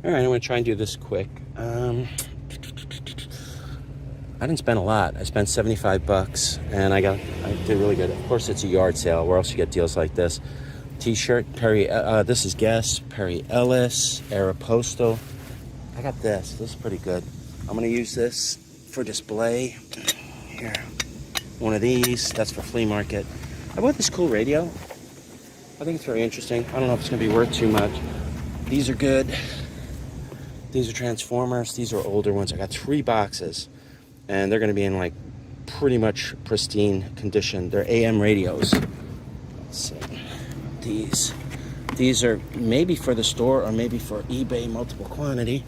All right, I'm gonna try and do this quick. I didn't spend a lot. I spent 75 bucks, and I did really good. Of course, it's a yard sale. Where else you get deals like this? T-shirt, Perry. This is Guess, Perry Ellis, Aeropostale. I got this. This is pretty good. I'm gonna use this for display. Here, one of these. That's for flea market. I bought this cool radio. I think it's very interesting. I don't know if it's gonna be worth too much. These are good. These are Transformers. These are older ones. I got 3 boxes, and they're gonna be in like pretty much pristine condition. They're AM radios. Let's see. These are maybe for the store or maybe for eBay multiple quantity.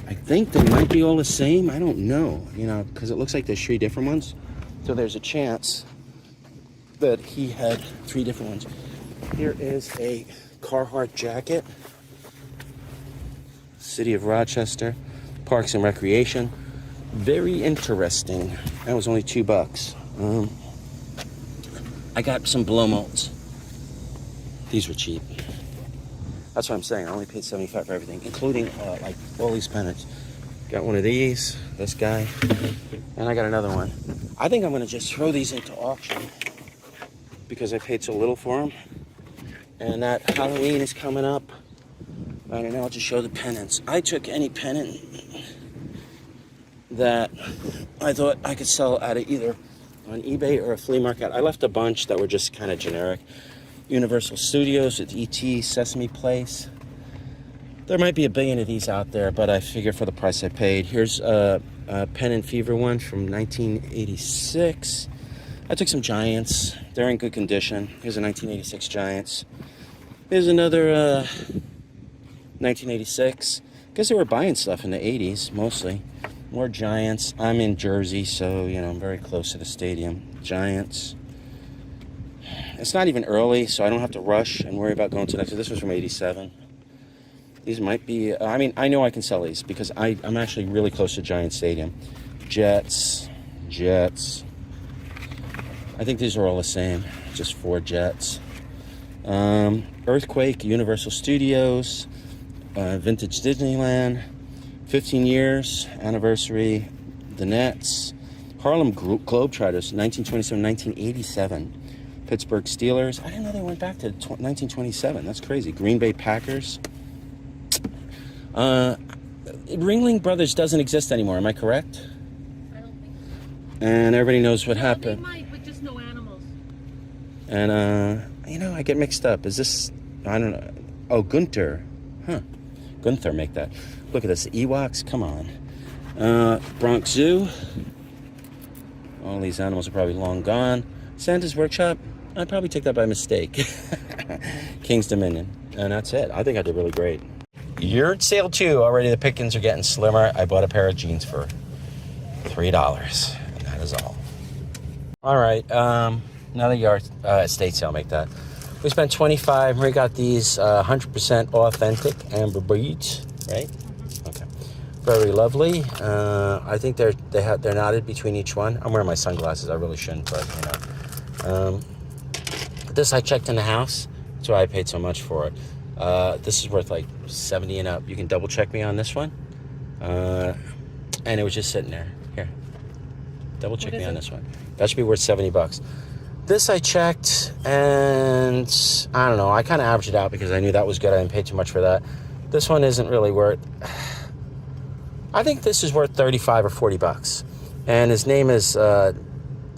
I think they might be all the same. I don't know, you know, because it looks like there's 3 different ones. So there's a chance that he had 3 different ones. Here is a Carhartt jacket. City of Rochester, Parks and Recreation. Very interesting. That was only $2. I got some blow molds. These were cheap. That's what I'm saying. I only paid $75 for everything, including like all these pennants. Got one of these, this guy, and I got another one. I think I'm gonna just throw these into auction because I paid so little for them. And that Halloween is coming up. I don't know, I'll just show the pennants. I took any pennant that I thought I could sell at either on eBay or a flea market. I left a bunch that were just kind of generic. Universal Studios with E.T., Sesame Place. There might be a billion of these out there, but I figure for the price I paid. Here's a Pen and Fever one from 1986. I took some Giants. They're in good condition. Here's a 1986 Giants. Here's another 1986. Guess they were buying stuff in the 80s, mostly. More Giants. I'm in Jersey, so, you know, I'm very close to the stadium. Giants. It's not even early, so I don't have to rush and worry about going to next. This was from 87. These might be, I mean, I know I can sell these because I'm actually really close to Giant Stadium. Jets. I think these are all the same, just 4 Jets. Earthquake, Universal Studios, Vintage Disneyland, 15 years anniversary, the Nets, Harlem Globetrotters, 1927, 1987. Pittsburgh Steelers. I didn't know they went back to 1927. That's crazy. Green Bay Packers. Ringling Brothers doesn't exist anymore. Am I correct? I don't think so. And everybody knows what happened. They might, but just no animals. And, you know, I get mixed up. Is this, I don't know. Oh, Gunther. Huh. Gunther make that. Look at this. Ewoks. Come on. Bronx Zoo. All these animals are probably long gone. Santa's Workshop. I'd probably take that by mistake. King's Dominion. And that's it. I think I did really great. Yard sale too. Already the pickings are getting slimmer. I bought a pair of jeans for $3. And that is all. All right. Another yard estate sale. Make that. We spent $25. We got these 100% authentic amber beads. Right? Okay. Very lovely. I think they're knotted between each one. I'm wearing my sunglasses. I really shouldn't, but you know. This I checked in the house. That's why I paid so much for it. This is worth like 70 and up. You can double check me on this one. And it was just sitting there. Here. Double check me on this one. That should be worth 70 bucks. This I checked, and I don't know. I kind of averaged it out because I knew that was good. I didn't pay too much for that. This one isn't really worth... I think this is worth 35 or 40 bucks. And his name is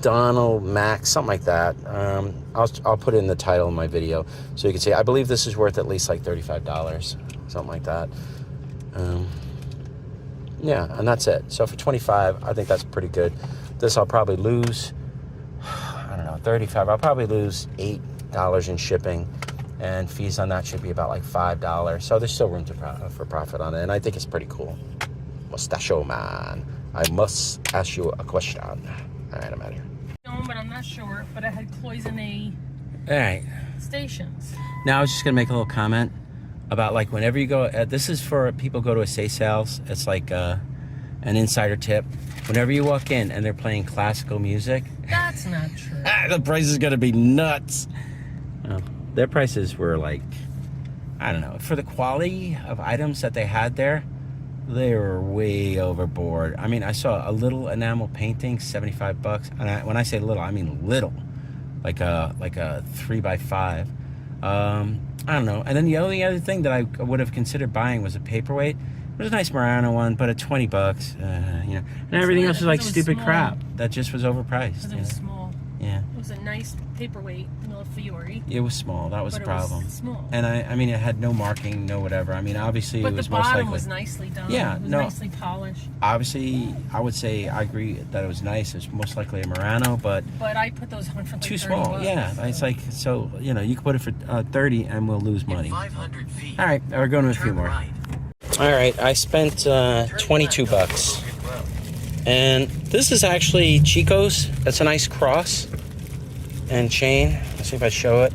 Donald Max, something like that. I'll put it in the title of my video so you can see. I believe this is worth at least like $35, something like that. Yeah, and that's it. So for 25, I think that's pretty good. This I'll probably lose, I don't know, 35. I'll probably lose $8 in shipping, and fees on that should be about like $5. So there's still room for profit on it, and I think it's pretty cool. Mustachio Man, I must ask you a question. All right, I'm out of here. No, but I'm not sure. But I had cloisonne All right. stations. Now I was just gonna make a little comment about like whenever you go. This is for people who go to estate sales. It's like an insider tip. Whenever you walk in and they're playing classical music, That's not true. the price is gonna be nuts. Their prices were like I don't know, for the quality of items that they had there, they were way overboard. I mean, I saw a little enamel painting, $75, and when I say little, I mean little, like a 3x5. I don't know. And then the only other thing that I would have considered buying was a paperweight. It was a nice Murano one, but at $20, you know, and everything else was like stupid crap that just was overpriced. Because it was small. Yeah. It was a nice paperweight Millefiori. It was small. That was the problem. It was small. And I mean, it had no marking, no whatever. I mean, obviously, but it was the most likely. bottom was nicely done. Yeah, it was no. nicely polished. Obviously, I would say I agree that it was nice. It's most likely a Murano, but I put those on for like too small. $30, Yeah, so. it's like, so you know, you can put it for 30 and we'll lose money. 500 feet. All right, we're going with a few more. Right. All right, I spent $22, and this is actually Chico's. That's a nice cross and chain. Let's see if I show it.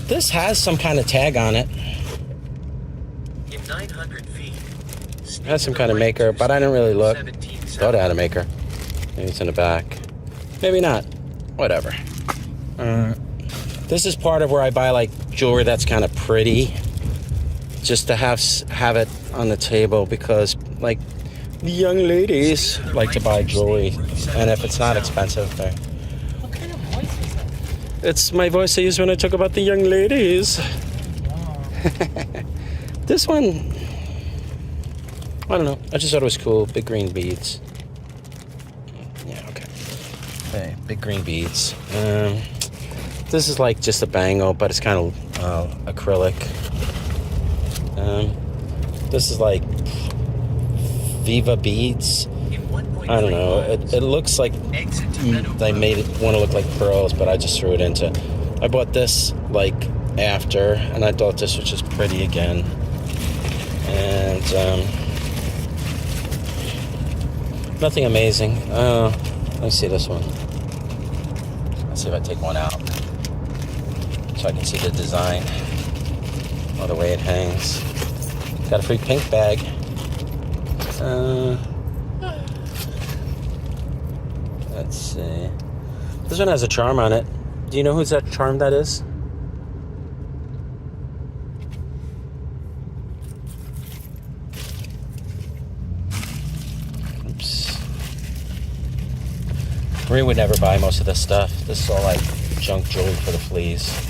This has some kind of tag on it. In 900 feet. It has some kind of maker, but I didn't really look. Thought it had a maker. Maybe it's in the back. Maybe not. Whatever. This is part of where I buy like jewelry that's kind of pretty, just to have it on the table, because like the young ladies like to buy jewelry, and if it's not expensive, they're... What kind of voice is that? It's my voice I use when I talk about the young ladies. Wow. This one, I don't know. I just thought it was cool. Big green beads. Yeah, okay. Okay, big green beads. This is like just a bangle, but it's kind of acrylic. This is like Viva beads. I don't know. It looks like they made it want to look like pearls, but I just threw it into. I bought this like after, and I thought this was just pretty again. And nothing amazing. Let me see this one. Let's see if I take one out so I can see the design or the way it hangs. Got a free pink bag. Let's see. This one has a charm on it. Do you know whose that charm that is? Oops. Marie would never buy most of this stuff. This is all like junk jewelry for the fleas.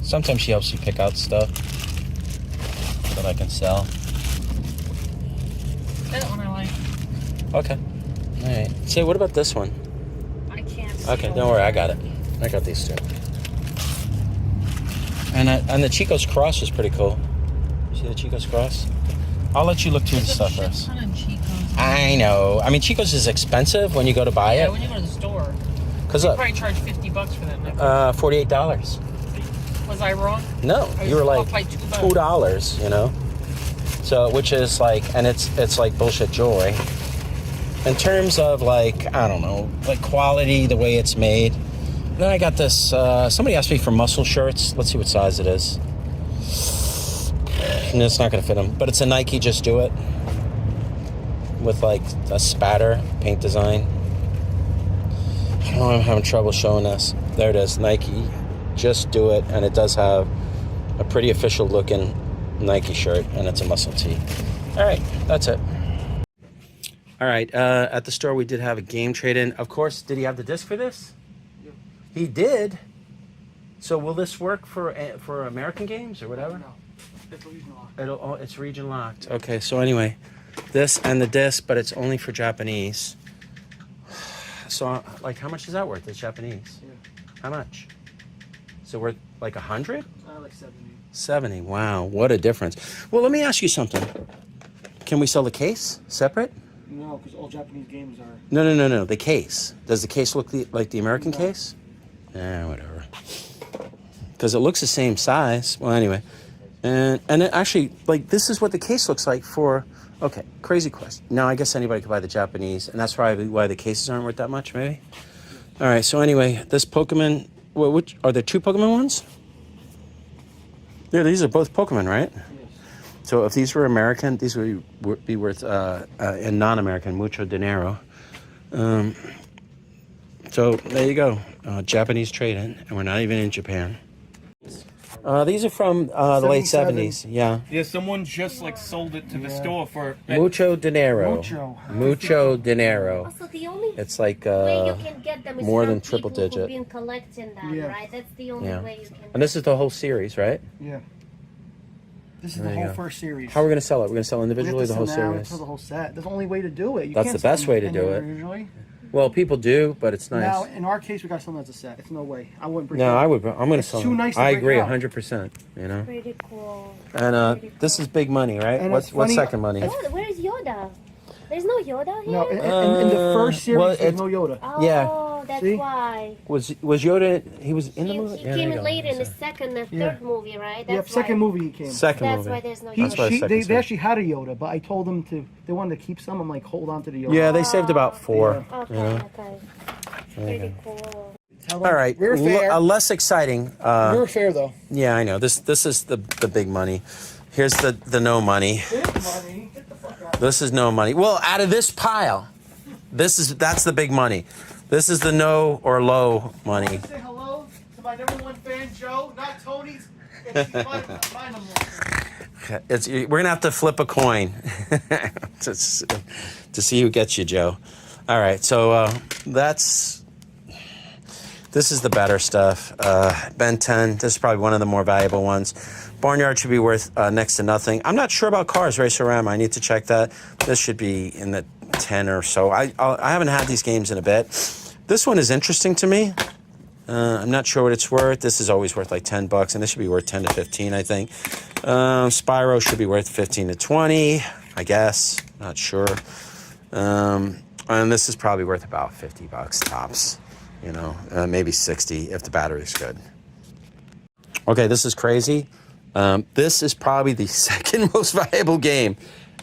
Sometimes she helps you pick out stuff that I can sell. That one I like. Okay. All right. See, what about this one? I can't see. Okay, don't worry, I got it. I got these two. And the Chico's cross is pretty cool. See the Chico's cross? I'll let you look through the stuff first. I know. I mean, Chico's is expensive when you go to buy it. Yeah, when you go to the store. Because You look, probably charge $50 for that necklace. $48. Was I wrong? No, I was you were like off by $2. $2, you know? So, which is like, and it's like bullshit jewelry. In terms of like, I don't know, like quality, the way it's made. Then I got this, somebody asked me for muscle shirts. Let's see what size it is. And it's not gonna fit them, but it's a Nike Just Do It. With like a spatter paint design. I don't know, I'm having trouble showing this. There it is, Nike Just Do It, and it does have a pretty official looking Nike shirt, and it's a muscle tee. All right, that's it. All right, at the store we did have a game trade-in. Of course, did he have the disc for this? Yeah. He did. So will this work for American games or whatever? No, it's region locked. It's region locked. Okay, so anyway, this and the disc, but it's only for Japanese. So, like, how much is that worth? It's Japanese. Yeah. How much? So worth like 100? Like 70. 70. Wow, what a difference. Well, let me ask you something. Can we sell the case separate? No, because all Japanese games are. No. The case. Does the case look like the American No. case? Whatever. Because it looks the same size. Well, anyway. And it actually, like, this is what the case looks like for... Okay, crazy question. Now, I guess anybody could buy the Japanese, and that's probably why the cases aren't worth that much, maybe? All right, so anyway, this Pokemon... Well, which are there two Pokemon ones? Yeah, these are both Pokemon, right? Yes. So if these were American, these would be worth, in non-American, mucho dinero. So there you go. Japanese trade-in, and we're not even in Japan. These are from the late 77. 70s. Yeah. Yeah, someone just like sold it to the store for. Mucho dinero. Mucho dinero. Also, the only It's like way you can get them is more from than triple people digit. who've been collecting them, Yeah. right? That's the only Yeah. way you can. And this is the whole series, right? Yeah. This is There the you whole go. first series. How are we going to sell it? We're going to sell We have individually to the whole sell now, series. for the whole set. That's the only way to do it. You That's can't the best sell way to them do it. individually. Well, people do, but it's Now, nice. in our case, we got something as a set. It's no way. I wouldn't bring No, it. I would. I'm going to It's sell too it. nice to I break agree, out. 100%. You know. Pretty cool. And this is big money, right? And What's it's funny- second money? Yoda, where is Yoda? There's no Yoda here. No, in the first series, well, there's it's- no Yoda. Oh, Yeah. that's See? why. Was Yoda? He was in the He, movie. he Yeah, came there you in go. later in the second and Yeah. third movie, right? Yeah, That's second why, movie he came. Second That's movie. why there's no He, That's why Yoda. it's second they series. actually had a Yoda, but I told them they wanted to keep some. I'm like, hold on to the Yoda. Yeah, they saved about 4. Okay, You know? okay. Pretty cool. Tell them, All right. We're fair. Less exciting. We're fair though. Yeah, I know. This is the big money. Here's the no money. Money. Get the fuck out. This is no money. Well, out of this pile, that's the big money. This is the no or low money. Say hello to my #1 fan, Joe, not Tony's. And she's my number 1 fan. We're gonna have to flip a coin to see who gets you, Joe. All right, so this is the better stuff. Ben 10. This is probably one of the more valuable ones. Barnyard should be worth next to nothing. I'm not sure about cars, Racerama. I need to check that. This should be in the 10 or so. I haven't had these games in a bit. This one is interesting to me. I'm not sure what it's worth. This is always worth like $10, and this should be worth 10 to 15, I think. Spyro should be worth 15 to 20, I guess. Not sure. And this is probably worth about $50 tops. You know, maybe 60 if the battery's good. Okay, this is crazy. This is probably the second most valuable game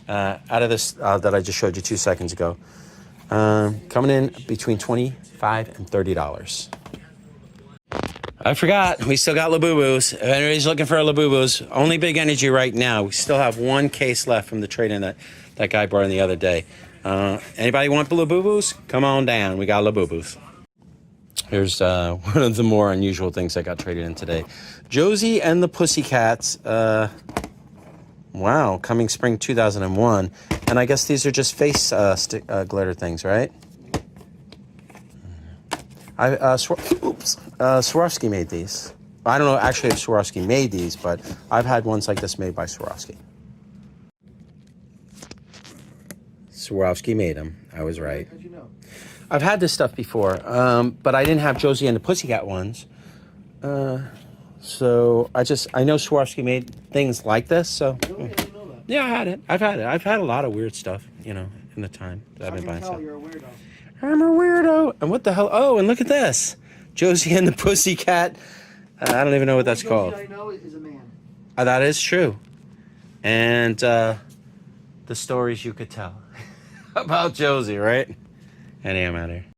out of this that I just showed you 2 seconds ago. Coming in between $25 and $30. I forgot, we still got Labubu's. If anybody's looking for a Labubu's, only Big Energy right now. We still have 1 case left from the trade-in that guy brought in the other day. Anybody want the Labubu's? Come on down, we got Labubu's. Here's one of the more unusual things that got traded in today. Josie and the Pussycats. Wow, coming spring 2001. And I guess these are just face glitter things, right? Swarovski made these. I don't know actually if Swarovski made these, but I've had ones like this made by Swarovski. Swarovski made them. I was right. How'd you know? I've had this stuff before, but I didn't have Josie and the Pussycat ones. So I know Swarovski made things like this. So Really? I didn't know that. yeah, I had it. I've had it. I've had a lot of weird stuff, you know, in the time that I've I been can buying tell stuff. you're a weirdo. I'm a weirdo. And what the hell? Oh, and look at this. Josie and the Pussycat. I don't even know what that's called. I know is a man. That is true. And the stories you could tell about Josie, right? Anyhow, I'm out of here.